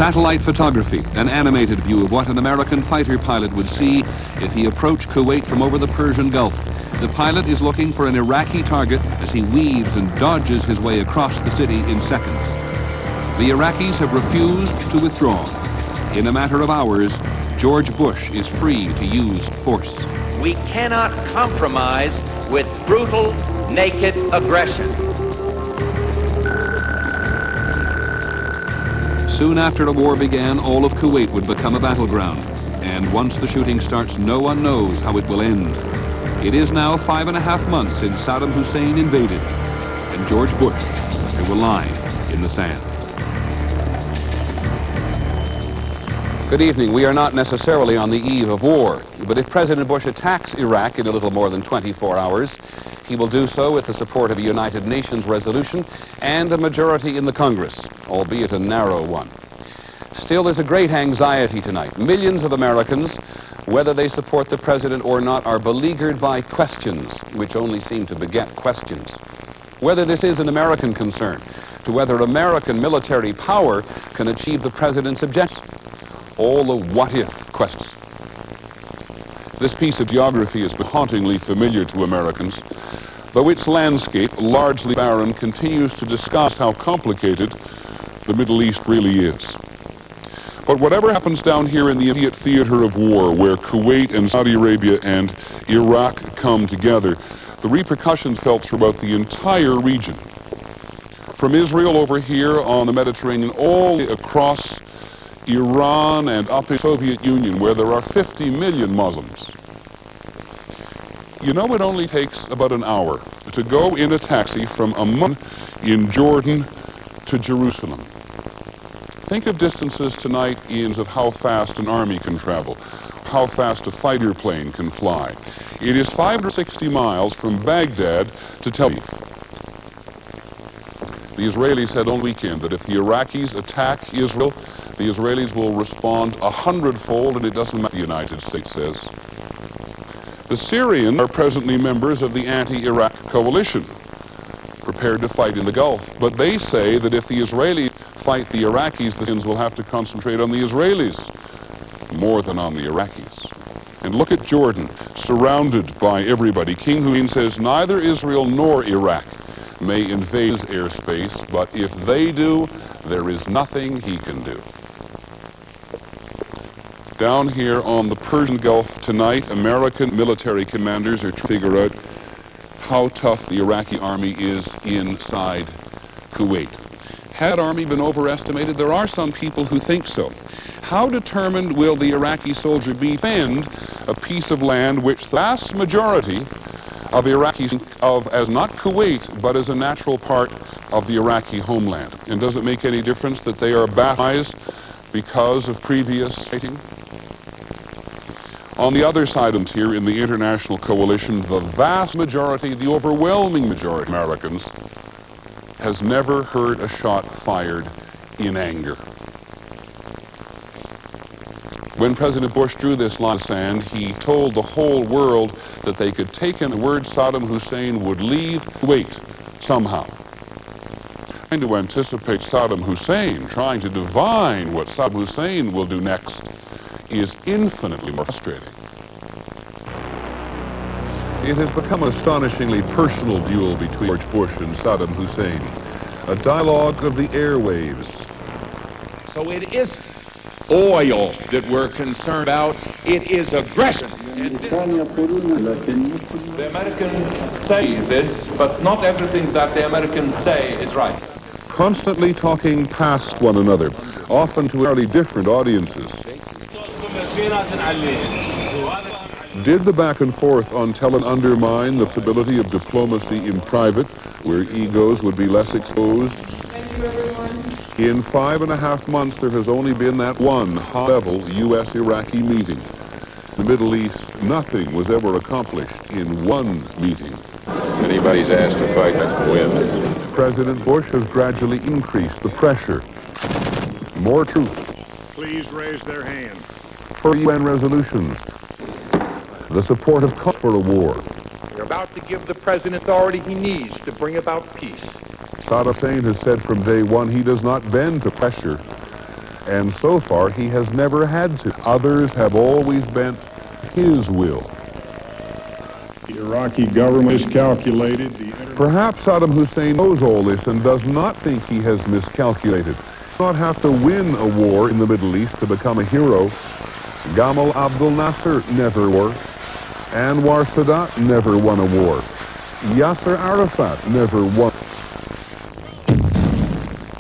Satellite photography, an animated view of what an American fighter pilot would see if he approached Kuwait from over the Persian Gulf. The pilot is looking for an Iraqi target as he weaves and dodges his way across the city in seconds. The Iraqis have refused to withdraw. In a matter of hours, George Bush is free to use force. We cannot compromise with brutal, naked aggression. Soon after the war began, all of Kuwait would become a battleground. And once the shooting starts, no one knows how it will end. It is now 5.5 months since Saddam Hussein invaded, and George Bush will lie in the sand. Good evening. We are not necessarily on the eve of war, but if President Bush attacks Iraq in a little more than 24 hours, he will do so with the support of a United Nations resolution and a majority in the Congress, albeit a narrow one. Still, there's a great anxiety tonight. Millions of Americans, whether they support the president or not, are beleaguered by questions, which only seem to beget questions. Whether this is an American concern, to whether American military power can achieve the president's objectives. All the what-if questions. This piece of geography is hauntingly familiar to Americans, though its landscape, largely barren, continues to discuss how complicated the Middle East really is. But whatever happens down here in the immediate theater of war, where Kuwait and Saudi Arabia and Iraq come together, the repercussions felt throughout the entire region. From Israel over here on the Mediterranean, all across Iran and up in the Soviet Union, where there are 50 million Muslims. You know, it only takes about an hour to go in a taxi from Amman in Jordan to Jerusalem. Think of distances tonight of how fast an army can travel, how fast a fighter plane can fly. It is 560 miles from Baghdad to Tel Aviv. The Israelis said on the weekend that if the Iraqis attack Israel, the Israelis will respond 100-fold, and it doesn't matter what the United States says. The Syrians are presently members of the anti-Iraq coalition, prepared to fight in the Gulf. But they say that if the Israelis fight the Iraqis, the Syrians will have to concentrate on the Israelis more than on the Iraqis. And look at Jordan, surrounded by everybody. King Hussein says neither Israel nor Iraq may invade his airspace, but if they do, there is nothing he can do. Down here on the Persian Gulf tonight, American military commanders are trying to figure out how tough the Iraqi army is inside Kuwait. Had the army been overestimated? There are some people who think so. How determined will the Iraqi soldier be to defend a piece of land which the vast majority of Iraqis think of as not Kuwait, but as a natural part of the Iraqi homeland? And does it make any difference that they are baptized because of previous fighting? On the other side of here in the international coalition, the vast majority, the overwhelming majority of Americans has never heard a shot fired in anger. When President Bush drew this line in the sand, he told the whole world that they could take him, the word Saddam Hussein would leave Kuwait somehow. Trying to anticipate Saddam Hussein, trying to divine what Saddam Hussein will do next, is infinitely more frustrating. It has become an astonishingly personal duel between George Bush and Saddam Hussein, a dialogue of the airwaves. So it is oil that we're concerned about, it is aggression. The Americans say this, but not everything that the Americans say is right. Constantly talking past one another, often to entirely different audiences. Did the back and forth on television undermine the possibility of diplomacy in private, where egos would be less exposed? In 5.5 months, there has only been that one high-level U.S.-Iraqi meeting. In the Middle East, nothing was ever accomplished in one meeting. Anybody's asked to fight wins. President Bush has gradually increased the pressure. More troops. Please raise their hand. For UN resolutions. The support of call for a war. We're about to give the president authority he needs to bring about peace. Saddam Hussein has said from day one he does not bend to pressure. And so far, he has never had to. Others have always bent his will. The Iraqi government miscalculated. Perhaps Saddam Hussein knows all this and does not think he has miscalculated. Not have to win a war in the Middle East to become a hero. Gamal Abdel Nasser never won. Anwar Sadat never won a war. Yasser Arafat never won.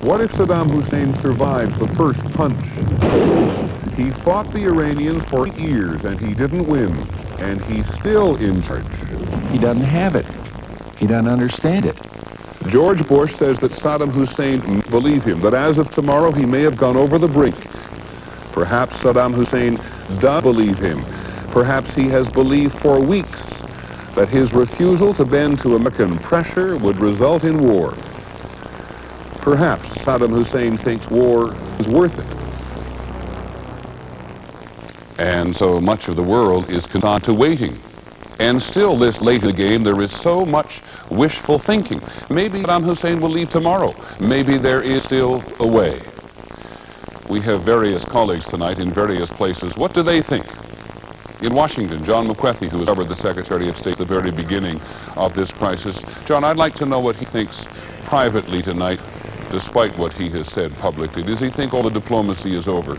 What if Saddam Hussein survives the first punch? He fought the Iranians for years and he didn't win. And he's still in charge. He doesn't have it. He doesn't understand it. George Bush says that Saddam Hussein believe him, that as of tomorrow he may have gone over the brink. Perhaps Saddam Hussein does believe him. Perhaps he has believed for weeks that his refusal to bend to American pressure would result in war. Perhaps Saddam Hussein thinks war is worth it. And so much of the world is content to waiting. And still, this late in the game, there is so much wishful thinking. Maybe Saddam Hussein will leave tomorrow. Maybe there is still a way. We have various colleagues tonight in various places. What do they think? In Washington, John McWethy, who has covered the Secretary of State at the very beginning of this crisis. John, I'd like to know what he thinks privately tonight, despite what he has said publicly. Does he think all the diplomacy is over?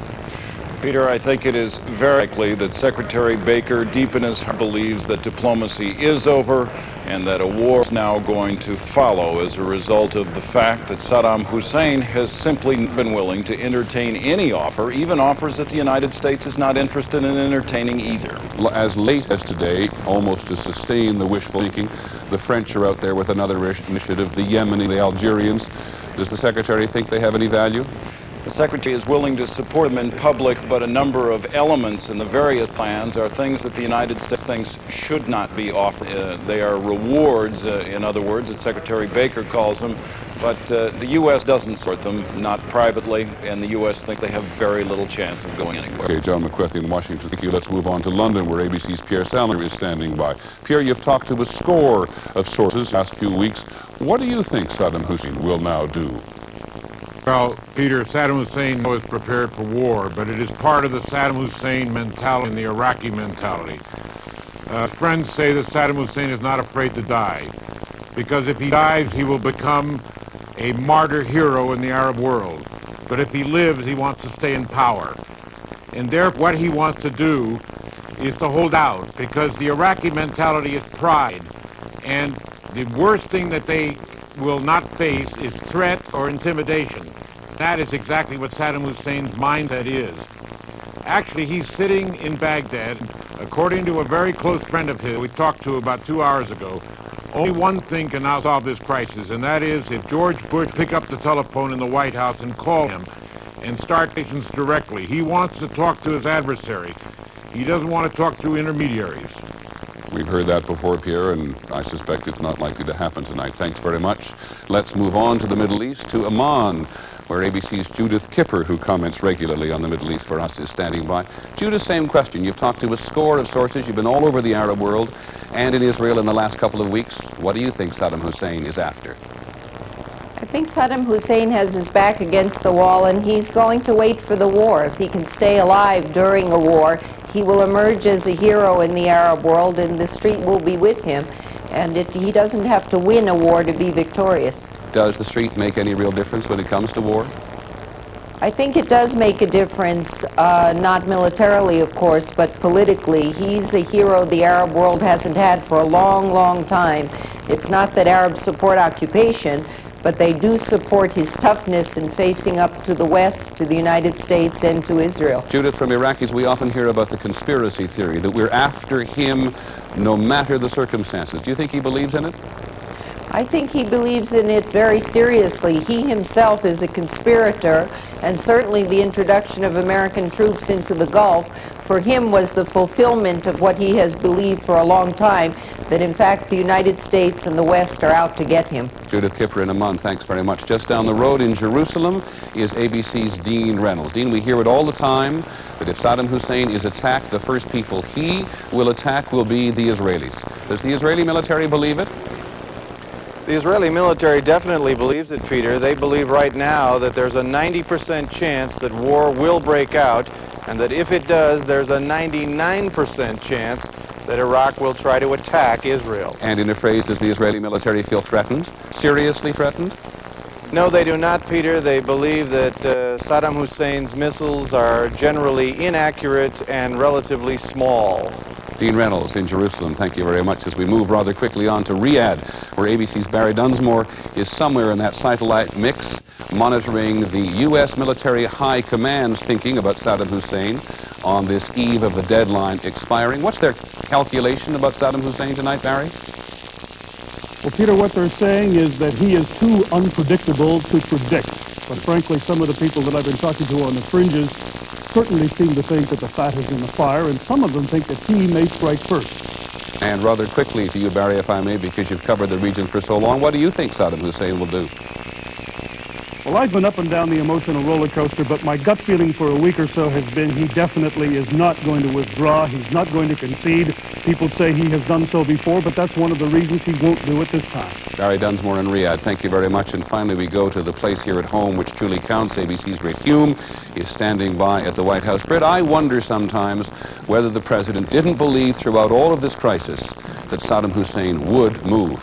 Peter, I think it is very likely that Secretary Baker, deep in his heart, believes that diplomacy is over and that a war is now going to follow as a result of the fact that Saddam Hussein has simply not been willing to entertain any offer, even offers that the United States is not interested in entertaining either. As late as today, almost to sustain the wishful thinking, the French are out there with another initiative, the Yemeni, the Algerians. Does the Secretary think they have any value? The Secretary is willing to support them in public, but a number of elements in the various plans are things that the United States thinks should not be offered. They are rewards, in other words, that Secretary Baker calls them, but the U.S. doesn't support them, not privately, and the U.S. thinks they have very little chance of going anywhere. Okay, John McWethy in Washington. Thank you. Let's move on to London, where ABC's Pierre Salinger is standing by. Pierre, you've talked to a score of sources the last few weeks. What do you think Saddam Hussein will now do? Well, Peter, Saddam Hussein was prepared for war, but it is part of the Saddam Hussein mentality and the Iraqi mentality. Friends say that Saddam Hussein is not afraid to die, because if he dies, he will become a martyr hero in the Arab world. But if he lives, he wants to stay in power. And therefore, what he wants to do is to hold out, because the Iraqi mentality is pride. And the worst thing that they will not face is threat or intimidation. That is exactly what Saddam Hussein's mindset is. Actually, he's sitting in Baghdad, according to a very close friend of his we talked to about 2 hours ago. Only one thing can now solve this crisis, and that is if George Bush pick up the telephone in the White House and call him and start patients directly. He wants to talk to his adversary. He doesn't want to talk through intermediaries. We've heard that before, Pierre, and I suspect it's not likely to happen tonight. Thanks very much. Let's move on to the Middle East, to Amman, where ABC's Judith Kipper, who comments regularly on the Middle East for us, is standing by. Judith, same question. You've talked to a score of sources. You've been all over the Arab world and in Israel in the last couple of weeks. What do you think Saddam Hussein is after? I think Saddam Hussein has his back against the wall, and he's going to wait for the war. If he can stay alive during a war, he will emerge as a hero in the Arab world, and the street will be with him. And he doesn't have to win a war to be victorious. Does the street make any real difference when it comes to war? I think it does make a difference, not militarily, of course, but politically. He's a hero the Arab world hasn't had for a long, long time. It's not that Arabs support occupation, but they do support his toughness in facing up to the West, to the United States, and to Israel. Judith, from Iraqis, we often hear about the conspiracy theory, that we're after him no matter the circumstances. Do you think he believes in it? I think he believes in it very seriously. He himself is a conspirator, and certainly the introduction of American troops into the Gulf for him was the fulfillment of what he has believed for a long time, that in fact the United States and the West are out to get him. Judith Kipper in Amman, thanks very much. Just down the road in Jerusalem is ABC's Dean Reynolds. Dean, we hear it all the time that if Saddam Hussein is attacked, the first people he will attack will be the Israelis. Does the Israeli military believe it? The Israeli military definitely believes it, Peter. They believe right now that there's a 90% chance that war will break out, and that if it does, there's a 99% chance that Iraq will try to attack Israel. And in a phrase, does the Israeli military feel threatened? Seriously threatened? No, they do not, Peter. They believe that Saddam Hussein's missiles are generally inaccurate and relatively small. Dean Reynolds in Jerusalem, thank you very much. As we move rather quickly on to Riyadh, where ABC's Barry Dunsmore is somewhere in that satellite mix, monitoring the U.S. military high command's thinking about Saddam Hussein on this eve of the deadline expiring. What's their calculation about Saddam Hussein tonight, Barry? Well, Peter, what they're saying is that he is too unpredictable to predict. But frankly, some of the people that I've been talking to on the fringes certainly seem to think that the fat is in the fire, and some of them think that he may strike first. And rather quickly to you, Barry, if I may, because you've covered the region for so long, what do you think Saddam Hussein will do? Well, I've been up and down the emotional roller coaster, but my gut feeling for a week or so has been he definitely is not going to withdraw. He's not going to concede. People say he has done so before, but that's one of the reasons he won't do it this time. Barry Dunsmore in Riyadh, thank you very much. And finally, we go to the place here at home which truly counts. ABC's Britt Hume is standing by at the White House. Britt, I wonder sometimes whether the president didn't believe throughout all of this crisis that Saddam Hussein would move.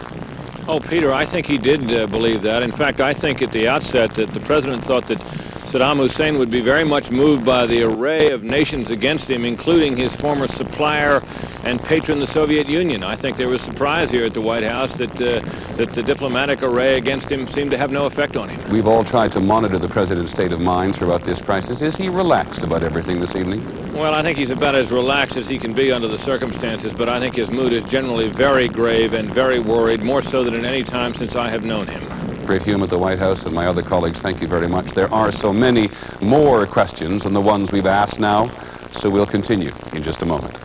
Oh, Peter, I think he did believe that. In fact, I think at the outset that the president thought that Saddam Hussein would be very much moved by the array of nations against him, including his former supplier and patron, the Soviet Union. I think there was surprise here at the White House that the diplomatic array against him seemed to have no effect on him. We've all tried to monitor the president's state of mind throughout this crisis. Is he relaxed about everything this evening? Well, I think he's about as relaxed as he can be under the circumstances, but I think his mood is generally very grave and very worried, more so than at any time since I have known him. Britt Hume at the White House and my other colleagues, thank you very much. There are so many more questions than the ones we've asked now, so we'll continue in just a moment.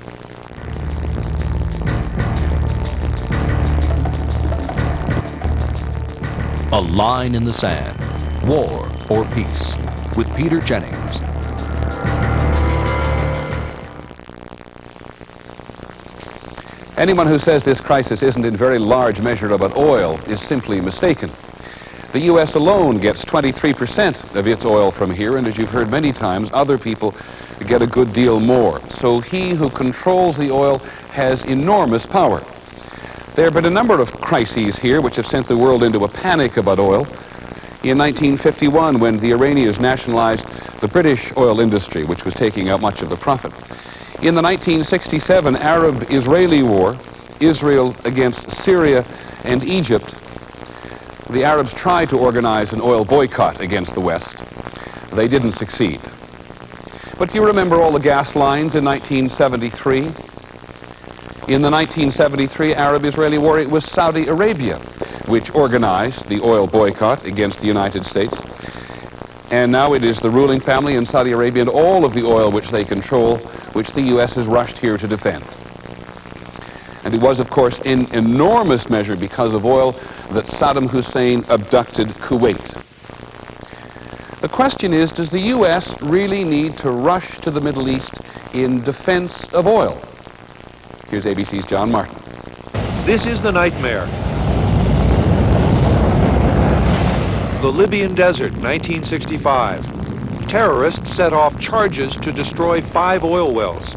A Line in the Sand, War or Peace, with Peter Jennings. Anyone who says this crisis isn't in very large measure about oil is simply mistaken. The U.S. alone gets 23% of its oil from here, and as you've heard many times, other people get a good deal more. So he who controls the oil has enormous power. There have been a number of crises here which have sent the world into a panic about oil. In 1951, when the Iranians nationalized the British oil industry, which was taking out much of the profit. In the 1967 Arab-Israeli war, Israel against Syria and Egypt, the Arabs tried to organize an oil boycott against the West. They didn't succeed. But do you remember all the gas lines in 1973? In the 1973 Arab-Israeli war, it was Saudi Arabia which organized the oil boycott against the United States. And now it is the ruling family in Saudi Arabia and all of the oil which they control, which the U.S. has rushed here to defend. And it was, of course, in enormous measure because of oil that Saddam Hussein abducted Kuwait. The question is, does the U.S. really need to rush to the Middle East in defense of oil? Here's ABC's John Martin. This is the nightmare. The Libyan desert, 1965. Terrorists set off charges to destroy 5 oil wells.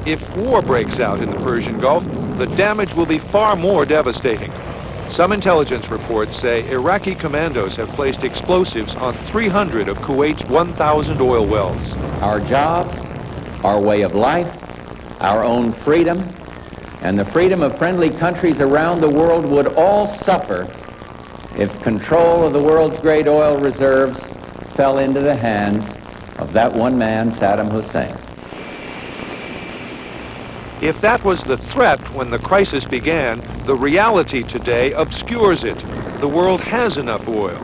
If war breaks out in the Persian Gulf, the damage will be far more devastating. Some intelligence reports say Iraqi commandos have placed explosives on 300 of Kuwait's 1,000 oil wells. Our jobs, our way of life, our own freedom, and the freedom of friendly countries around the world would all suffer if control of the world's great oil reserves fell into the hands of that one man, Saddam Hussein. If that was the threat when the crisis began, the reality today obscures it. The world has enough oil.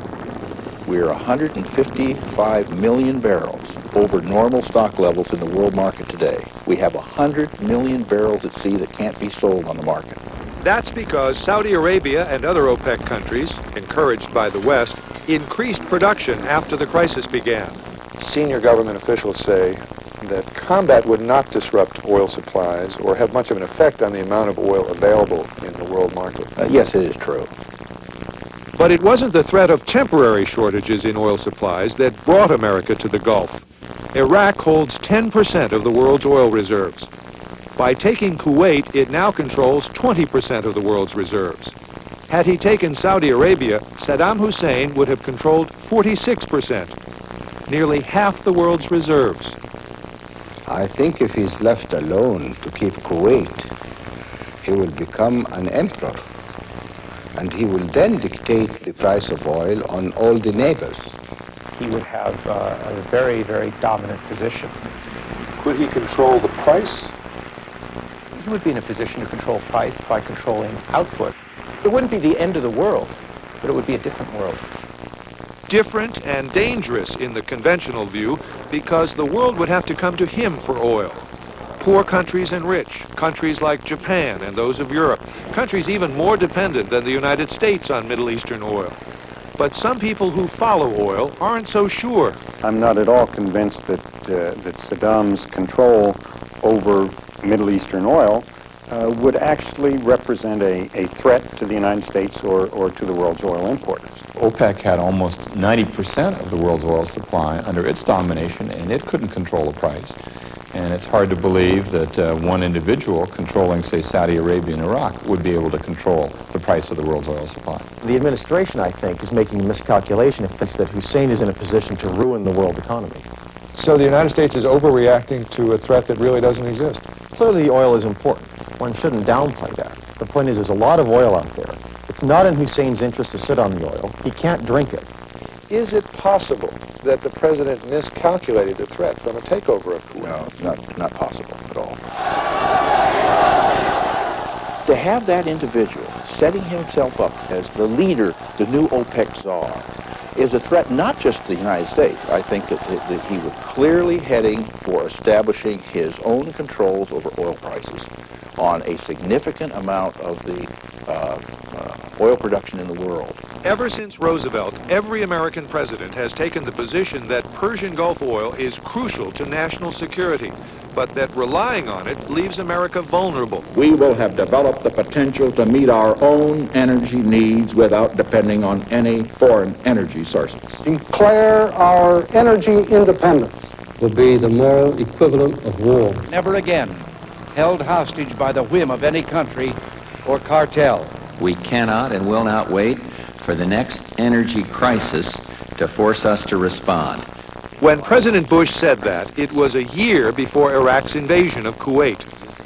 We're 155 million barrels over normal stock levels in the world market today. We have 100 million barrels at sea that can't be sold on the market. That's because Saudi Arabia and other OPEC countries, encouraged by the West, increased production after the crisis began. Senior government officials say that combat would not disrupt oil supplies or have much of an effect on the amount of oil available in the world market. Yes, it is true. But it wasn't the threat of temporary shortages in oil supplies that brought America to the Gulf. Iraq holds 10% of the world's oil reserves. By taking Kuwait, it now controls 20% of the world's reserves. Had he taken Saudi Arabia, Saddam Hussein would have controlled 46%, nearly half the world's reserves. I think if he's left alone to keep Kuwait, he will become an emperor. And he will then dictate the price of oil on all the neighbors. He would have a very, very dominant position. Could he control the price? He would be in a position to control price by controlling output. It wouldn't be the end of the world, but it would be a different world. Different and dangerous in the conventional view because the world would have to come to him for oil. Poor countries and rich, countries like Japan and those of Europe, countries even more dependent than the United States on Middle Eastern oil. But some people who follow oil aren't so sure. I'm not at all convinced that Saddam's control over Middle Eastern oil would actually represent a threat to the United States or to the world's oil importers. OPEC had almost 90% of the world's oil supply under its domination, and it couldn't control the price. And it's hard to believe that one individual controlling, say, Saudi Arabia and Iraq would be able to control the price of the world's oil supply. The administration, I think, is making a miscalculation if it thinks that Hussein is in a position to ruin the world economy. So the United States is overreacting to a threat that really doesn't exist. Clearly, the oil is important. One shouldn't downplay that. The point is, there's a lot of oil out there. It's not in Hussein's interest to sit on the oil. He can't drink it. Is it possible that the president miscalculated the threat from a takeover of Kuwait? No, not possible at all. To have that individual setting himself up as the leader, the new OPEC czar, is a threat not just to the United States. I think that he was clearly heading for establishing his own controls over oil prices on a significant amount of the oil production in the world. Ever since Roosevelt, every American president has taken the position that Persian Gulf oil is crucial to national security, but that relying on it leaves America vulnerable. We will have developed the potential to meet our own energy needs without depending on any foreign energy sources. Declare our energy independence will be the moral equivalent of war. Never again held hostage by the whim of any country or cartel. We cannot and will not wait for the next energy crisis to force us to respond. When President Bush said that, it was a year before Iraq's invasion of Kuwait.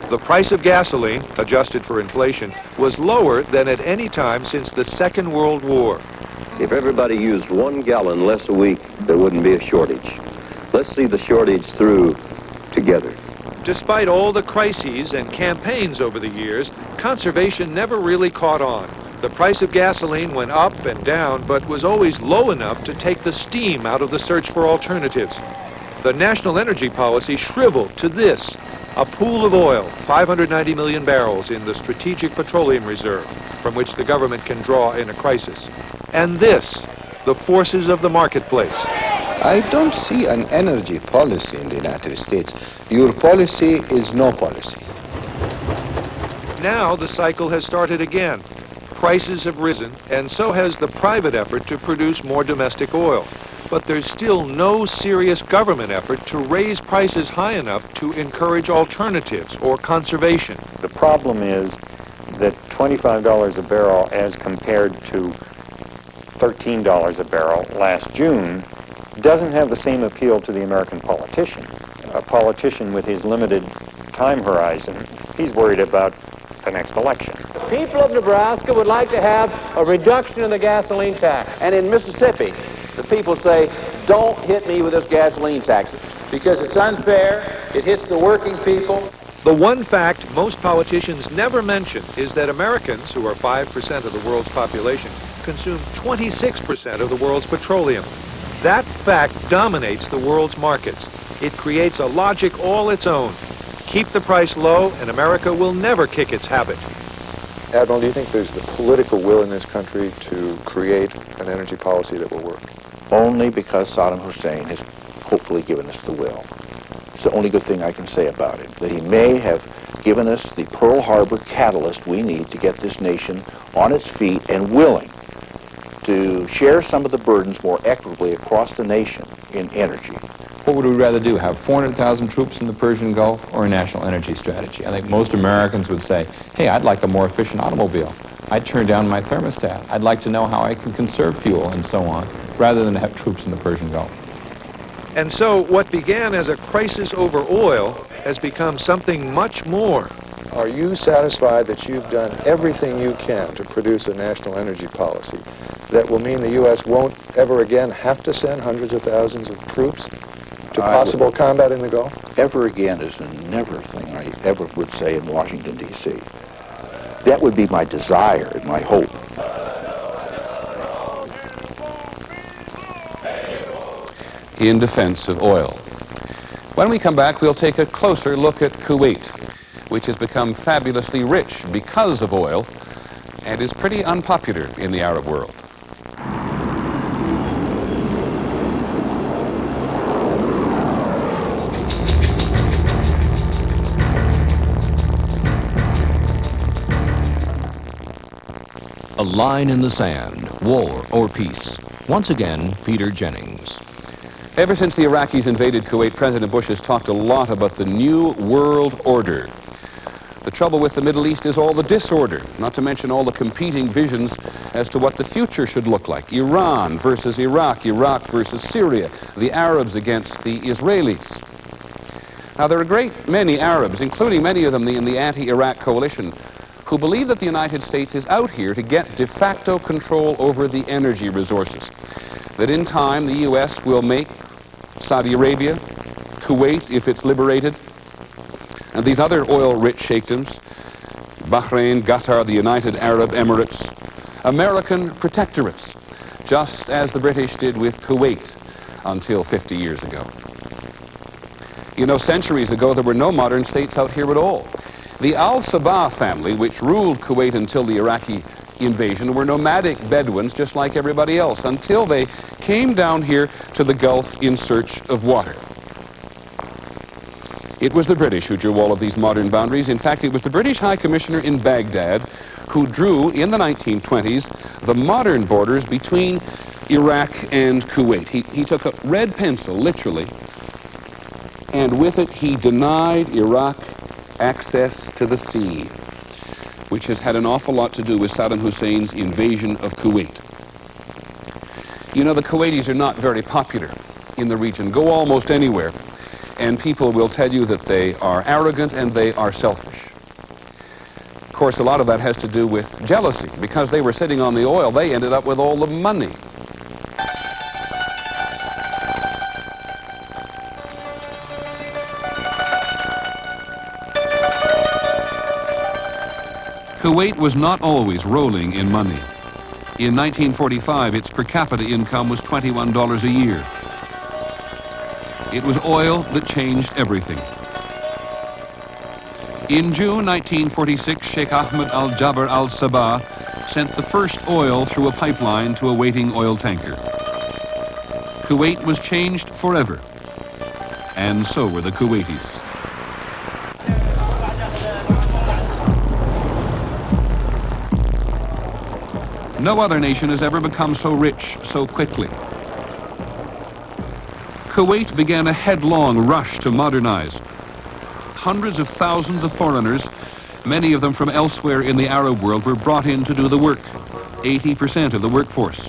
The price of gasoline, adjusted for inflation, was lower than at any time since the Second World War. If everybody used 1 gallon less a week, there wouldn't be a shortage. Let's see the shortage through together. Despite all the crises and campaigns over the years, conservation never really caught on. The price of gasoline went up and down, but was always low enough to take the steam out of the search for alternatives. The national energy policy shriveled to this: a pool of oil, 590 million barrels in the Strategic Petroleum Reserve, from which the government can draw in a crisis. And this, the forces of the marketplace. I don't see an energy policy in the United States. Your policy is no policy. Now the cycle has started again. Prices have risen, and so has the private effort to produce more domestic oil. But there's still no serious government effort to raise prices high enough to encourage alternatives or conservation. The problem is that $25 a barrel as compared to $13 a barrel last June doesn't have the same appeal to the American politician. A politician with his limited time horizon, he's worried about the next election. The people of Nebraska would like to have a reduction in the gasoline tax. And in Mississippi, the people say, don't hit me with this gasoline tax. Because it's unfair, it hits the working people. The one fact most politicians never mention is that Americans, who are 5% of the world's population, consume 26% of the world's petroleum. That fact dominates the world's markets. It creates a logic all its own. Keep the price low, and America will never kick its habit. Admiral, do you think there's the political will in this country to create an energy policy that will work? Only because Saddam Hussein has hopefully given us the will. It's the only good thing I can say about it, that he may have given us the Pearl Harbor catalyst we need to get this nation on its feet and willing to share some of the burdens more equitably across the nation in energy. What would we rather do, have 400,000 troops in the Persian Gulf or a national energy strategy? I think most Americans would say, hey, I'd like a more efficient automobile. I'd turn down my thermostat. I'd like to know how I can conserve fuel and so on, rather than have troops in the Persian Gulf. And so what began as a crisis over oil has become something much more. Are you satisfied that you've done everything you can to produce a national energy policy that will mean the U.S. won't ever again have to send hundreds of thousands of troops to possible combat in the Gulf? Ever again is a never thing I ever would say in Washington, D.C. That would be my desire and my hope. In defense of oil. When we come back, we'll take a closer look at Kuwait, which has become fabulously rich because of oil and is pretty unpopular in the Arab world. A line in the sand, war or peace. Once again, Peter Jennings. Ever since the Iraqis invaded Kuwait, President Bush has talked a lot about the new world order. The trouble with the Middle East is all the disorder, not to mention all the competing visions as to what the future should look like. Iran versus Iraq, Iraq versus Syria, the Arabs against the Israelis. Now, there are a great many Arabs, including many of them in the anti-Iraq coalition, who believe that the United States is out here to get de facto control over the energy resources. That in time, the U.S. will make Saudi Arabia, Kuwait, if it's liberated, and these other oil-rich sheikdoms, Bahrain, Qatar, the United Arab Emirates, American protectorates, just as the British did with Kuwait until 50 years ago. You know, centuries ago, there were no modern states out here at all. The Al-Sabah family, which ruled Kuwait until the Iraqi invasion, were nomadic Bedouins just like everybody else until they came down here to the Gulf in search of water. It was the British who drew all of these modern boundaries. In fact, it was the British High Commissioner in Baghdad who drew, in the 1920s, the modern borders between Iraq and Kuwait. He took a red pencil, literally, and with it he denied Iraq access to the sea, which has had an awful lot to do with Saddam Hussein's invasion of Kuwait. You know, the Kuwaitis are not very popular in the region. Go almost anywhere, and people will tell you that they are arrogant and they are selfish. Of course, a lot of that has to do with jealousy. Because they were sitting on the oil, they ended up with all the money. Kuwait was not always rolling in money. In 1945, its per capita income was $21 a year. It was oil that changed everything. In June 1946, Sheikh Ahmed al-Jabr al-Sabah sent the first oil through a pipeline to a waiting oil tanker. Kuwait was changed forever, and so were the Kuwaitis. No other nation has ever become so rich so quickly. Kuwait began a headlong rush to modernize. Hundreds of thousands of foreigners, many of them from elsewhere in the Arab world, were brought in to do the work, 80% of the workforce.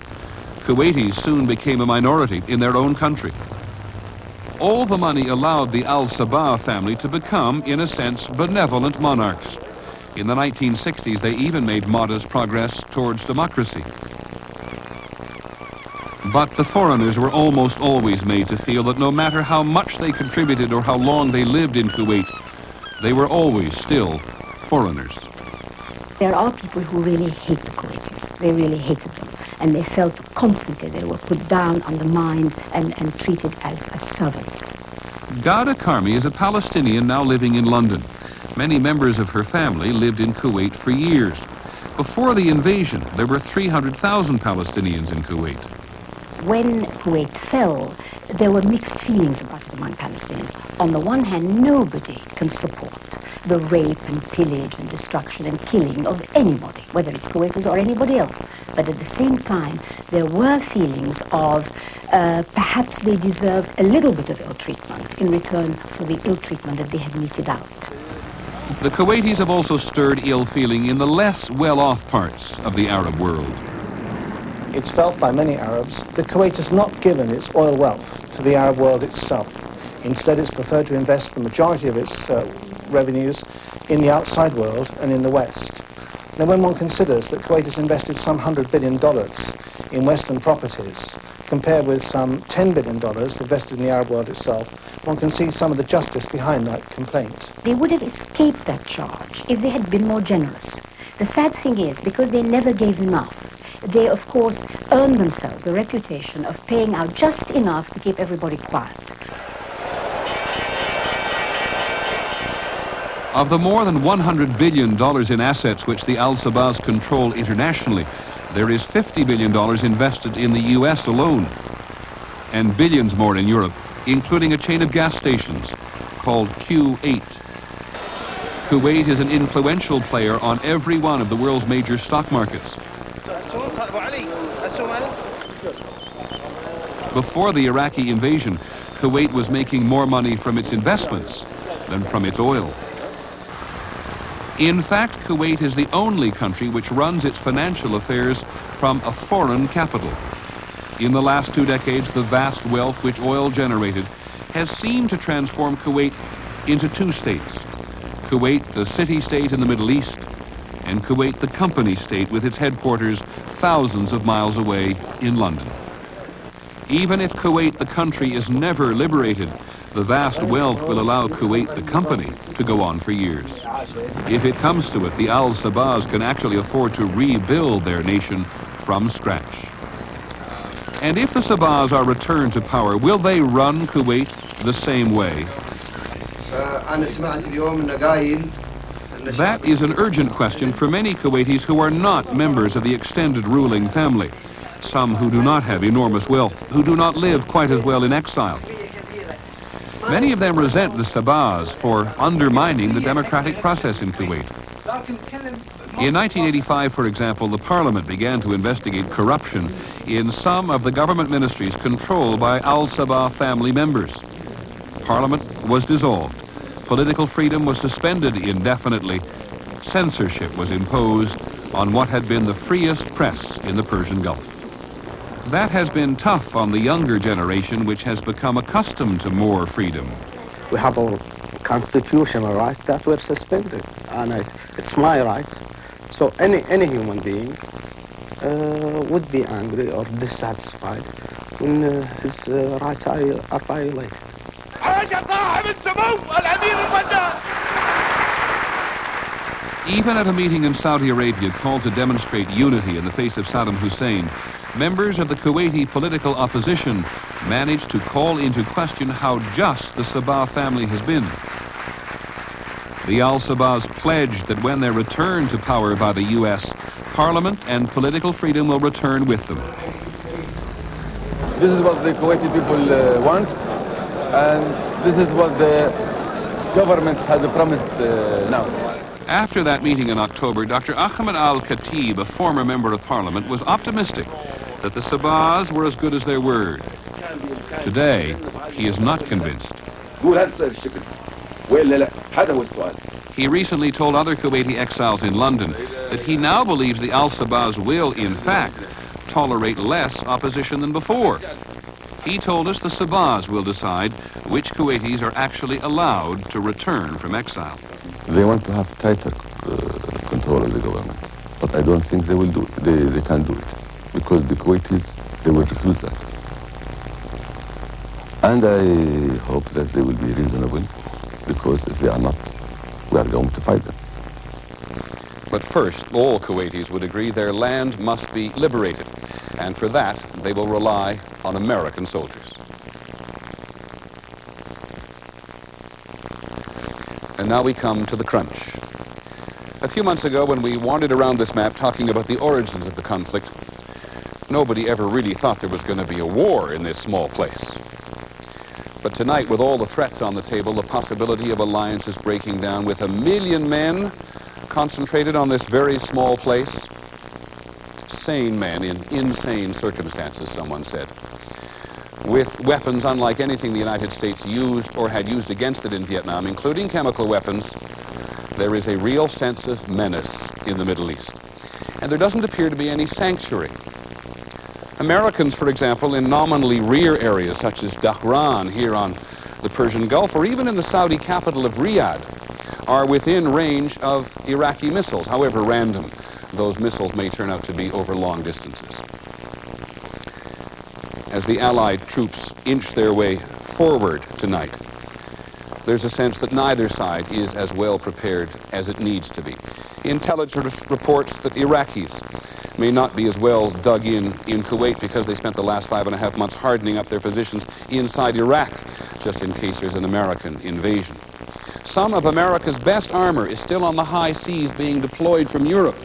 Kuwaitis soon became a minority in their own country. All the money allowed the Al-Sabah family to become, in a sense, benevolent monarchs. In the 1960s, they even made modest progress towards democracy. But the foreigners were almost always made to feel that no matter how much they contributed or how long they lived in Kuwait, they were always still foreigners. There are people who really hate the Kuwaitis. They really hated them. And they felt constantly they were put down, undermined, and treated as servants. Ghada Karmi is a Palestinian now living in London. Many members of her family lived in Kuwait for years. Before the invasion, there were 300,000 Palestinians in Kuwait. When Kuwait fell, there were mixed feelings about it among Palestinians. On the one hand, nobody can support the rape and pillage and destruction and killing of anybody, whether it's Kuwaitis or anybody else. But at the same time, there were feelings of perhaps they deserved a little bit of ill treatment in return for the ill treatment that they had meted out. The Kuwaitis have also stirred ill feeling in the less well-off parts of the Arab world. It's felt by many Arabs that Kuwait has not given its oil wealth to the Arab world itself. Instead, it's preferred to invest the majority of its revenues in the outside world and in the West. Now, when one considers that Kuwait has invested some $100 billion in Western properties, compared with some $10 billion invested in the Arab world itself, one can see some of the justice behind that complaint. They would have escaped that charge if they had been more generous. The sad thing is, because they never gave enough, they, of course, earned themselves the reputation of paying out just enough to keep everybody quiet. Of the more than $100 billion in assets which the Al-Sabahs control internationally, there is $50 billion invested in the US alone, and billions more in Europe, including a chain of gas stations called Q8. Kuwait is an influential player on every one of the world's major stock markets. Before the Iraqi invasion, Kuwait was making more money from its investments than from its oil. In fact, Kuwait is the only country which runs its financial affairs from a foreign capital. In the last 2 decades, the vast wealth which oil generated has seemed to transform Kuwait into 2 states. Kuwait, the city-state in the Middle East, and Kuwait, the company state with its headquarters thousands of miles away in London. Even if Kuwait, the country, is never liberated, the vast wealth will allow Kuwait, the company, to go on for years. If it comes to it, the Al-Sabahs can actually afford to rebuild their nation from scratch. And if the Sabahs are returned to power, will they run Kuwait the same way? That is an urgent question for many Kuwaitis who are not members of the extended ruling family. Some who do not have enormous wealth, who do not live quite as well in exile. Many of them resent the Sabahs for undermining the democratic process in Kuwait. In 1985, for example, the parliament began to investigate corruption in some of the government ministries controlled by Al-Sabah family members. Parliament was dissolved. Political freedom was suspended indefinitely. Censorship was imposed on what had been the freest press in the Persian Gulf. That has been tough on the younger generation, which has become accustomed to more freedom. We have our constitutional rights that were suspended, and it's my rights. So any human being would be angry or dissatisfied when his rights are violated. Even at a meeting in Saudi Arabia called to demonstrate unity in the face of Saddam Hussein, members of the Kuwaiti political opposition managed to call into question how just the Sabah family has been. The Al-Sabahs pledged that when they're returned to power by the US, parliament and political freedom will return with them. This is what the Kuwaiti people want, and this is what the government has promised now. After that meeting in October, Dr. Ahmed Al-Khatib, a former member of parliament, was optimistic that the Sabahs were as good as their word. Today, he is not convinced. He recently told other Kuwaiti exiles in London that he now believes the Al-Sabahs will, in fact, tolerate less opposition than before. He told us the Sabahs will decide which Kuwaitis are actually allowed to return from exile. They want to have tighter control of the government, but I don't think they will do it. They can't do it, because the Kuwaitis, they will refuse that. And I hope that they will be reasonable, because if they are not, we are going to fight them. But first, all Kuwaitis would agree their land must be liberated, and for that, they will rely on American soldiers. And now we come to the crunch. A few months ago, when we wandered around this map talking about the origins of the conflict, nobody ever really thought there was going to be a war in this small place. But tonight, with all the threats on the table, the possibility of alliances breaking down with 1 million men concentrated on this very small place. Sane men in insane circumstances, someone said. With weapons unlike anything the United States used or had used against it in Vietnam, including chemical weapons, there is a real sense of menace in the Middle East. And there doesn't appear to be any sanctuary. Americans, for example, in nominally rear areas such as Dhahran here on the Persian Gulf, or even in the Saudi capital of Riyadh, are within range of Iraqi missiles, however random those missiles may turn out to be over long distances. As the Allied troops inch their way forward tonight, there's a sense that neither side is as well prepared as it needs to be. Intelligence reports that Iraqis may not be as well dug in Kuwait because they spent the last 5.5 months hardening up their positions inside Iraq, just in case there's an American invasion. Some of America's best armor is still on the high seas being deployed from Europe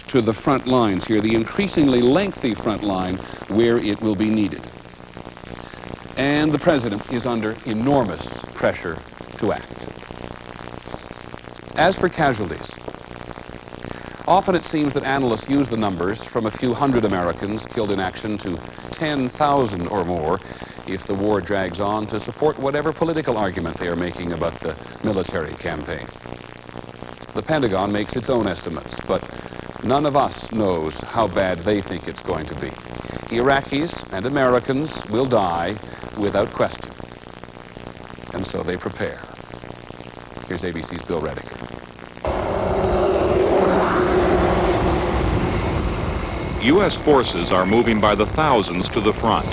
to the front lines here, the increasingly lengthy front line where it will be needed. And the president is under enormous pressure to act. As for casualties, often it seems that analysts use the numbers from a few hundred Americans killed in action to 10,000 or more if the war drags on to support whatever political argument they are making about the military campaign. The Pentagon makes its own estimates, but none of us knows how bad they think it's going to be. Iraqis and Americans will die without question. And so they prepare. Here's ABC's Bill Reddick. U.S. forces are moving by the thousands to the front.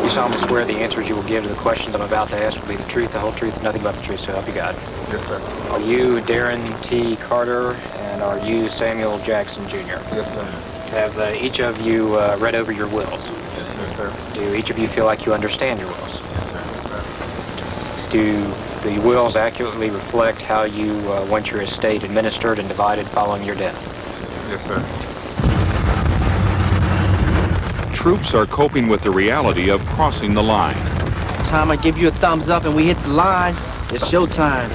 You solemnly swear the answers you will give to the questions I'm about to ask will be the truth, the whole truth, and nothing but the truth, so help you God. Yes, sir. Are you Darren T. Carter, and are you Samuel Jackson, Jr.? Yes, sir. Have each of you read over your wills? Yes, sir. Do each of you feel like you understand your wills? Yes, sir. Yes, sir. Do the wills accurately reflect how you want your estate administered and divided following your death? Yes, sir. Troops are coping with the reality of crossing the line. Time I give you a thumbs up and we hit the line, it's showtime.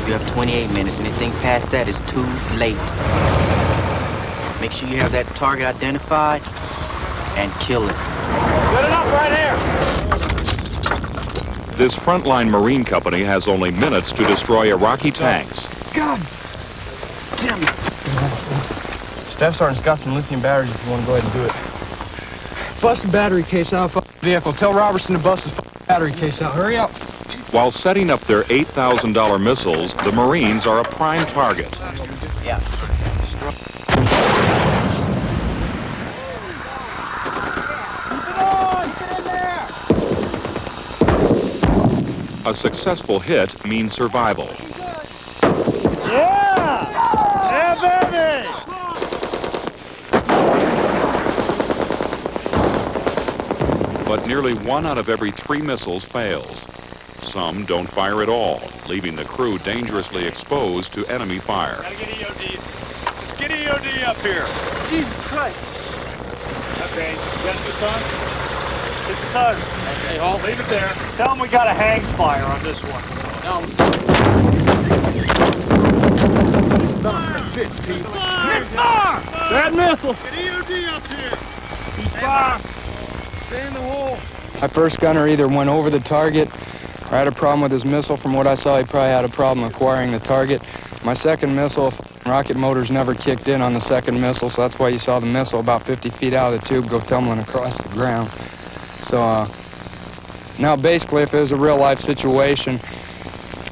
You have 28 minutes. Anything past that is too late. Make sure you have that target identified and kill it. Good enough right here! This frontline Marine company has only minutes to destroy Iraqi tanks. God damn it. Staff Sergeant's got some lithium batteries if you want to go ahead and do it. Bust the battery case out of the vehicle. Tell Robertson to bust his battery case out. Hurry up. While setting up their $8,000 missiles, the Marines are a prime target. Yeah. A successful hit means survival. Yeah! Yeah, baby! But nearly 1 out of every 3 missiles fails. Some don't fire at all, leaving the crew dangerously exposed to enemy fire. Gotta get EOD. Let's get EOD up here. Jesus Christ. Okay, you got the sun? Get the suns. Okay, hold. Leave it there. Tell them we got a hang fire on this one. No. Son of a bitch, Pete. Let's fire! That missile. Get EOD up here. He's fire. Stay in the hole. My first gunner either went over the target or had a problem with his missile. From what I saw, he probably had a problem acquiring the target. My second missile, rocket motors never kicked in on the second missile, so that's why you saw the missile about 50 feet out of the tube go tumbling across the ground. So now basically if it was a real-life situation,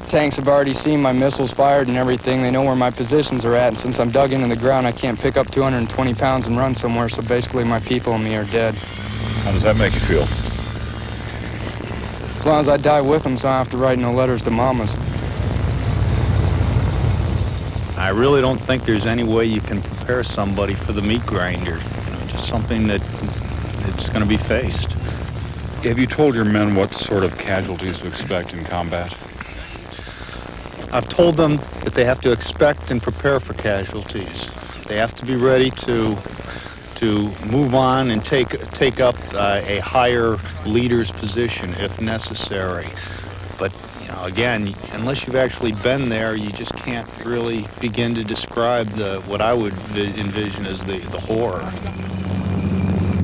tanks have already seen my missiles fired and everything. They know where my positions are at, and since I'm dug into the ground, I can't pick up 220 pounds and run somewhere, so basically my people and me are dead. How does that make you feel? As long as I die with them, so I don't have to write no letters to mamas. I really don't think there's any way you can prepare somebody for the meat grinder. You know, just something that it's going to be faced. Have you told your men what sort of casualties to expect in combat? I've told them that they have to expect and prepare for casualties. They have to be ready to to move on and take up a higher leader's position if necessary. But again, unless you've actually been there, you just can't really begin to describe what I would envision as the horror.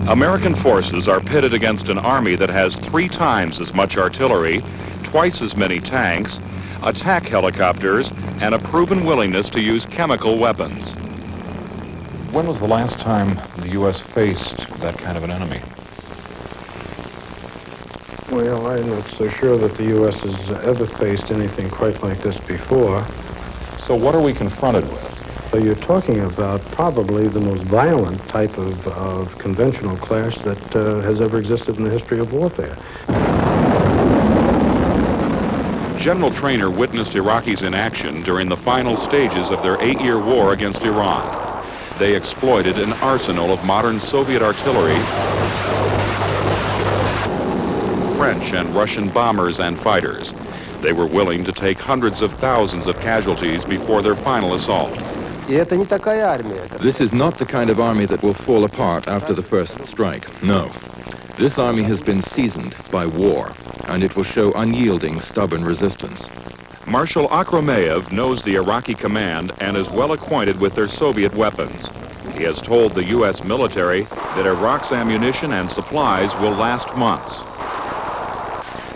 American forces are pitted against an army that has 3 times as much artillery, twice as many tanks, attack helicopters, and a proven willingness to use chemical weapons. When was the last time the U.S. faced that kind of an enemy? Well, I'm not so sure that the U.S. has ever faced anything quite like this before. So what are we confronted with? So you're talking about probably the most violent type of conventional clash that has ever existed in the history of warfare. General Traynor witnessed Iraqis in action during the final stages of their 8-year war against Iran. They exploited an arsenal of modern Soviet artillery, French and Russian bombers and fighters. They were willing to take hundreds of thousands of casualties before their final assault. This is not the kind of army that will fall apart after the first strike. No. This army has been seasoned by war, and it will show unyielding, stubborn resistance. Marshal Akhromeyev knows the Iraqi command and is well acquainted with their Soviet weapons. He has told the U.S. military that Iraq's ammunition and supplies will last months.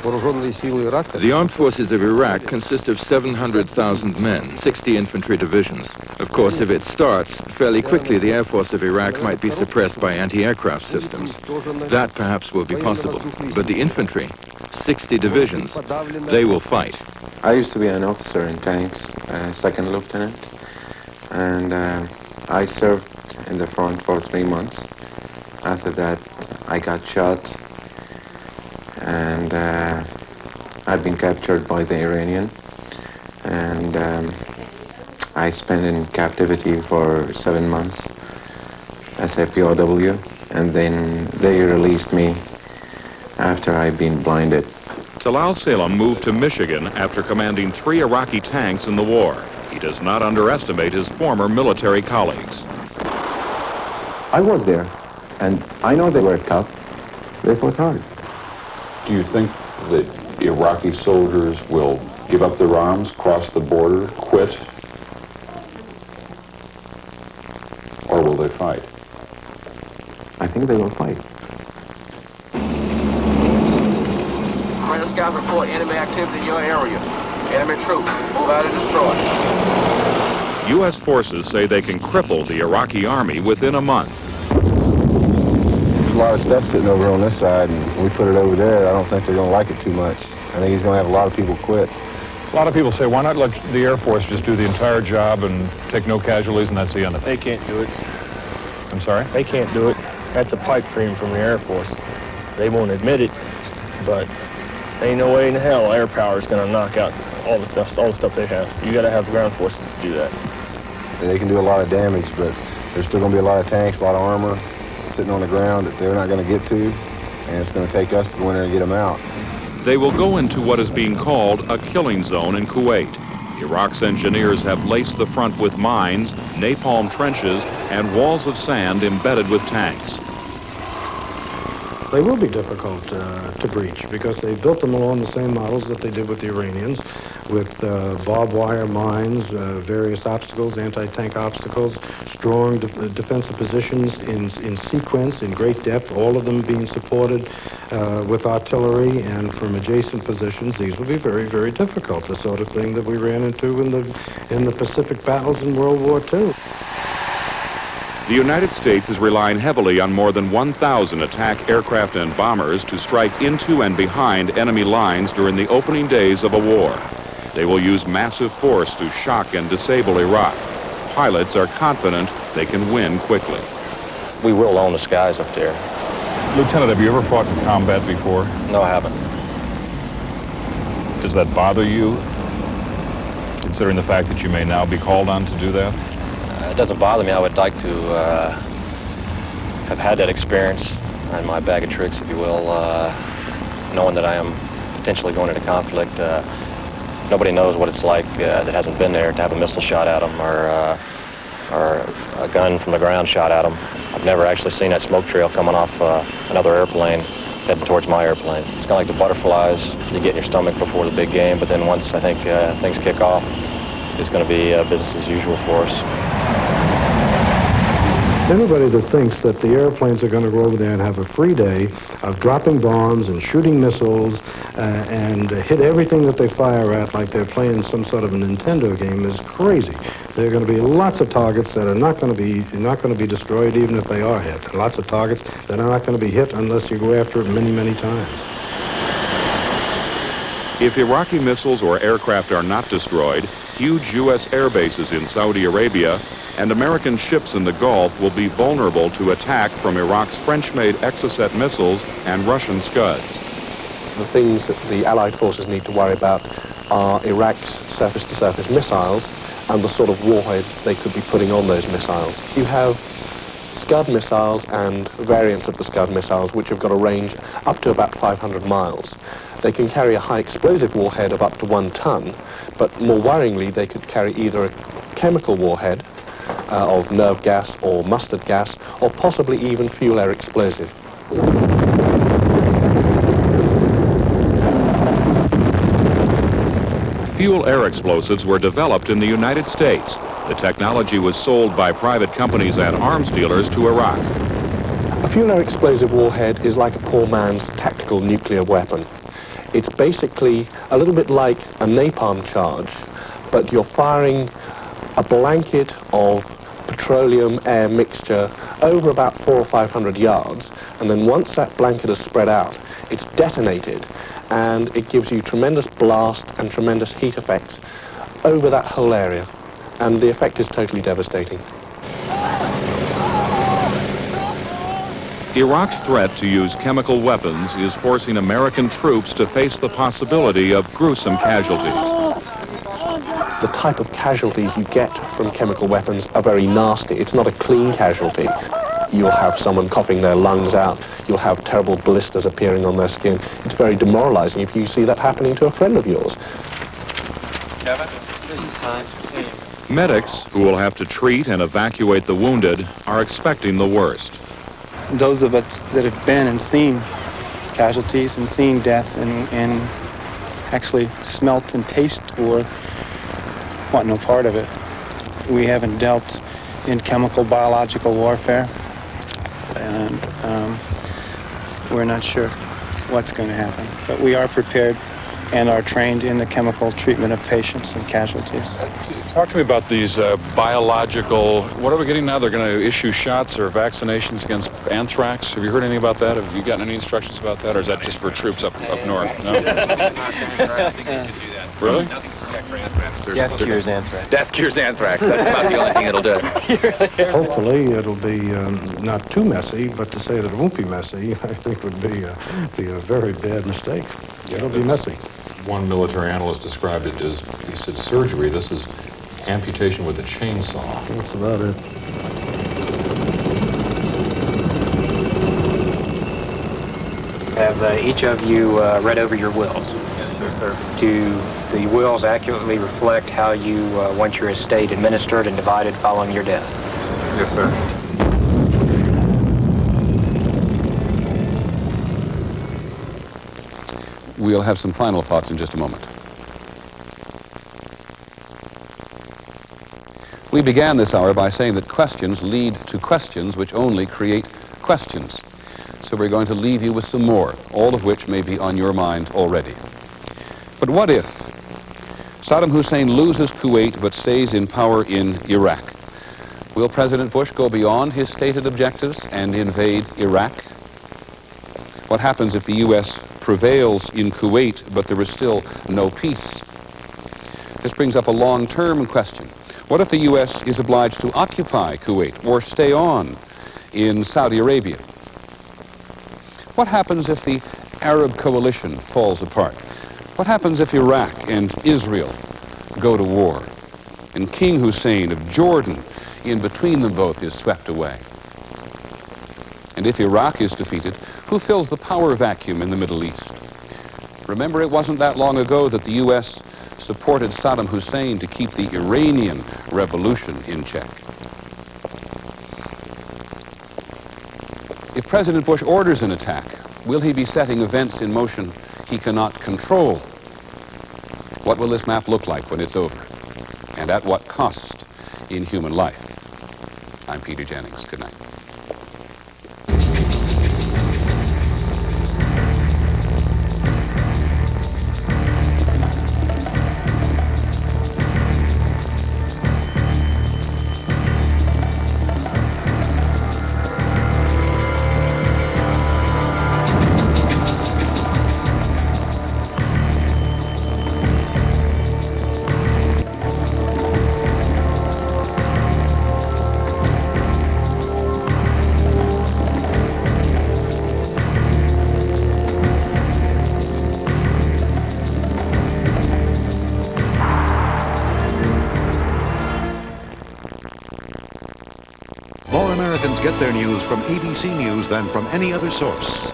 The armed forces of Iraq consist of 700,000 men, 60 infantry divisions. Of course, if it starts, fairly quickly the Air Force of Iraq might be suppressed by anti-aircraft systems. That perhaps will be possible. But the infantry, 60 divisions, they will fight. I used to be an officer in tanks, second lieutenant, and I served in the front for 3 months. After that, I got shot, and I've been captured by the Iranian, and I spent in captivity for 7 months as a POW, and then they released me after I'd been blinded. Talal Salem moved to Michigan after commanding 3 Iraqi tanks in the war. He does not underestimate his former military colleagues. I was there, and I know they were tough. They fought hard. Do you think that Iraqi soldiers will give up their arms, cross the border, quit? Or will they fight? I think they will fight. Radar scouts report enemy activity in your area. Enemy troops, move out and destroy. U.S. forces say they can cripple the Iraqi army within a month. There's a lot of stuff sitting over on this side, and we put it over there. I don't think they're going to like it too much. I think he's going to have a lot of people quit. A lot of people say, why not let the Air Force just do the entire job and take no casualties, and that's the end of it? They can't do it. I'm sorry? They can't do it. That's a pipe dream from the Air Force. They won't admit it, but there ain't no way in hell air power is going to knock out all the stuff they have. You got to have the ground forces to do that. They can do a lot of damage, but there's still going to be a lot of tanks, a lot of armor sitting on the ground that they're not going to get to, and it's going to take us to go in there and get them out. They will go into what is being called a killing zone in Kuwait. Iraq's engineers have laced the front with mines, napalm trenches, and walls of sand embedded with tanks. They will be difficult to breach because they built them along the same models that they did with the Iranians, with barbed wire mines, various obstacles, anti-tank obstacles, strong defensive positions in sequence, in great depth, all of them being supported with artillery and from adjacent positions. These will be very, very difficult, the sort of thing that we ran into in the Pacific battles in World War II. The United States is relying heavily on more than 1,000 attack aircraft and bombers to strike into and behind enemy lines during the opening days of a war. They will use massive force to shock and disable Iraq. Pilots are confident they can win quickly. We will own the skies up there. Lieutenant, have you ever fought in combat before? No, I haven't. Does that bother you, considering the fact that you may now be called on to do that? It doesn't bother me. I would like to have had that experience and my bag of tricks, if you will, knowing that I am potentially going into conflict. Nobody knows what it's like that hasn't been there to have a missile shot at them or or a gun from the ground shot at them. I've never actually seen that smoke trail coming off another airplane heading towards my airplane. It's kind of like the butterflies you get in your stomach before the big game, but then once I think things kick off, it's going to be business as usual for us. Anybody that thinks that the airplanes are going to go over there and have a free day of dropping bombs and shooting missiles and hit everything that they fire at like they're playing some sort of a Nintendo game is crazy. There are going to be lots of targets that are not going to be destroyed even if they are hit. Lots of targets that are not going to be hit unless you go after it many, many times. If Iraqi missiles or aircraft are not destroyed, huge U.S. air bases in Saudi Arabia and American ships in the Gulf will be vulnerable to attack from Iraq's French-made Exocet missiles and Russian Scuds. The things that the Allied forces need to worry about are Iraq's surface-to-surface missiles and the sort of warheads they could be putting on those missiles. You have Scud missiles and variants of the Scud missiles which have got a range up to about 500 miles. They can carry a high explosive warhead of up to 1 ton, but more worryingly they could carry either a chemical warhead of nerve gas or mustard gas, or possibly even fuel air explosive. Fuel air explosives were developed in the United States. The technology was sold by private companies and arms dealers to Iraq. A fuel air explosive warhead is like a poor man's tactical nuclear weapon. It's basically a little bit like a napalm charge, but you're firing a blanket of petroleum air mixture over about 400 or 500 yards, and then once that blanket is spread out, it's detonated, and it gives you tremendous blast and tremendous heat effects over that whole area, and the effect is totally devastating. Iraq's threat to use chemical weapons is forcing American troops to face the possibility of gruesome casualties. The type of casualties you get from chemical weapons are very nasty. It's not a clean casualty. You'll have someone coughing their lungs out. You'll have terrible blisters appearing on their skin. It's very demoralizing if you see that happening to a friend of yours. Kevin, this is time. Medics, who will have to treat and evacuate the wounded, are expecting the worst. Those of us that have been and seen casualties and seen death and actually smelt and tasted war want no part of it. We haven't dealt in chemical, biological warfare, and we're not sure what's going to happen. But we are prepared and are trained in the chemical treatment of patients and casualties. Talk to me about these biological, what are we getting now? They're going to issue shots or vaccinations against anthrax. Have you heard anything about that? Have you gotten any instructions about that, or is that just for troops up north? No? Really? Death cures anthrax. Death cures anthrax. That's about the only thing it'll do. Hopefully it'll be not too messy, but to say that it won't be messy, I think would be a very bad mistake. It'll be messy. One military analyst described it as, he said, surgery. This is amputation with a chainsaw. That's about it. Have each of you read over your wills? Yes, sir. Do the wills accurately reflect how you want your estate administered and divided following your death? Yes, sir. We'll have some final thoughts in just a moment. We began this hour by saying that questions lead to questions which only create questions. So we're going to leave you with some more, all of which may be on your mind already. But what if Saddam Hussein loses Kuwait but stays in power in Iraq? Will President Bush go beyond his stated objectives and invade Iraq? What happens if the U.S. prevails in Kuwait but there is still no peace? This brings up a long-term question. What if the U.S. is obliged to occupy Kuwait or stay on in Saudi Arabia? What happens if the Arab coalition falls apart? What happens if Iraq and Israel go to war and King Hussein of Jordan in between them both is swept away? And if Iraq is defeated, who fills the power vacuum in the Middle East? Remember, it wasn't that long ago that the U.S. supported Saddam Hussein to keep the Iranian revolution in check. If President Bush orders an attack, will he be setting events in motion he cannot control? What will this map look like when it's over? And at what cost in human life? I'm Peter Jennings. Good night. More Americans get their news from ABC News than from any other source.